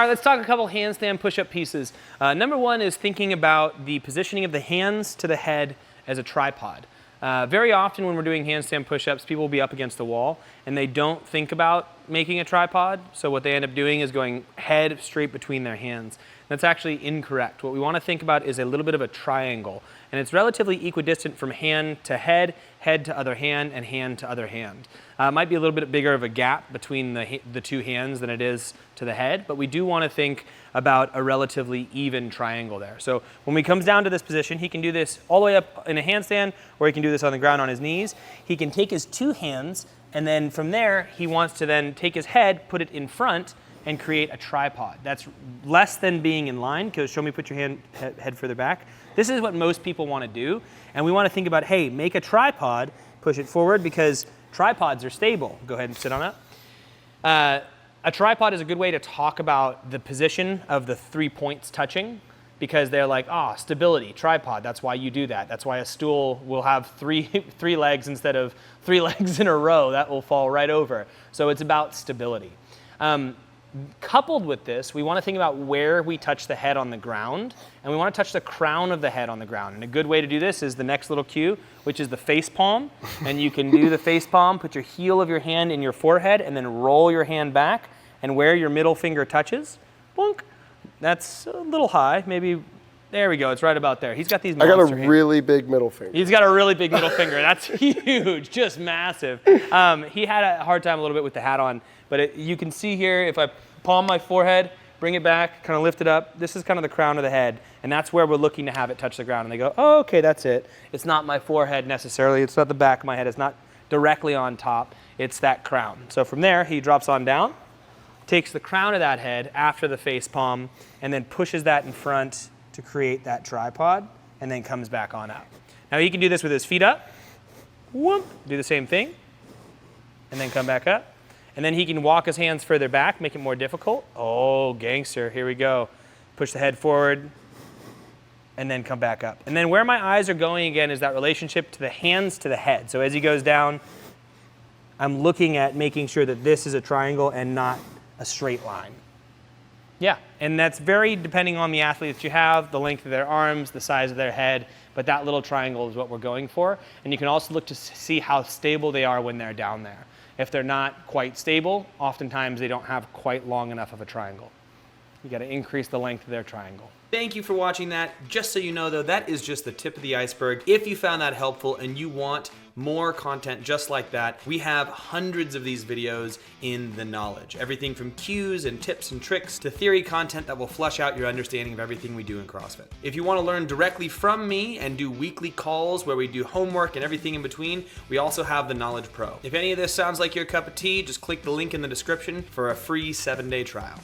All right, let's talk a couple handstand push-up pieces. Number one is thinking about the positioning of the hands to the head as a tripod. Very often when we're doing handstand push-ups, people will be up against the wall and they don't think about making a tripod. So what they end up doing is going head straight between their hands. That's actually incorrect. What we want to think about is a little bit of a triangle, and it's relatively equidistant from hand to head, head to other hand, and hand to other hand. It might be a little bit bigger of a gap between the two hands than it is to the head, but we do want to think about a relatively even triangle there. So when he comes down to this position, he can do this all the way up in a handstand, or he can do this on the ground on his knees. He can take his two hands, and then from there, he wants to then take his head, put it in front, and create a tripod. That's less than being in line, because show me, put your head further back. This is what most people want to do, and we want to think about, hey, make a tripod, push it forward, because tripods are stable. Go ahead and sit on it. A tripod is a good way to talk about the position of the 3 points touching, because they're like, stability, tripod, that's why you do that. That's why a stool will have three legs instead of 3 legs in a row. That will fall right over. So it's about stability. Coupled with this, we want to think about where we touch the head on the ground, and we want to touch the crown of the head on the ground. And a good way to do this is the next little cue, which is the face palm. And you can do the face palm, put your heel of your hand in your forehead, and then roll your hand back, and where your middle finger touches, boink. That's a little high, maybe. There we go, it's right about there. He's got these monster hands. Really big middle finger. He's got a really big middle finger. That's huge, just massive. He had a hard time a little bit with the hat on, but you can see here, if I palm my forehead, bring it back, kind of lift it up, this is kind of the crown of the head, and that's where we're looking to have it touch the ground. And they go, oh, okay, that's it. It's not my forehead necessarily, it's not the back of my head, it's not directly on top, it's that crown. So from there, he drops on down, takes the crown of that head after the face palm, and then pushes that in front to create that tripod, and then comes back on up. Now he can do this with his feet up, whoop, do the same thing, and then come back up. And then he can walk his hands further back, make it more difficult. Oh, gangster, here we go. Push the head forward, and then come back up. And then where my eyes are going again is that relationship to the hands to the head. So as he goes down, I'm looking at making sure that this is a triangle and not a straight line. Yeah, and that's very depending on the athlete that you have, the length of their arms, the size of their head, but that little triangle is what we're going for. And you can also look to see how stable they are when they're down there. If they're not quite stable, oftentimes they don't have quite long enough of a triangle. You got to increase the length of their triangle. Thank you for watching that. Just so you know though, that is just the tip of the iceberg. If you found that helpful and you want more content just like that, we have hundreds of these videos in the knowledge. Everything from cues and tips and tricks to theory content that will flush out your understanding of everything we do in CrossFit. If you want to learn directly from me and do weekly calls where we do homework and everything in between, we also have the Knowledge Pro. If any of this sounds like your cup of tea, just click the link in the description for a free 7-day trial.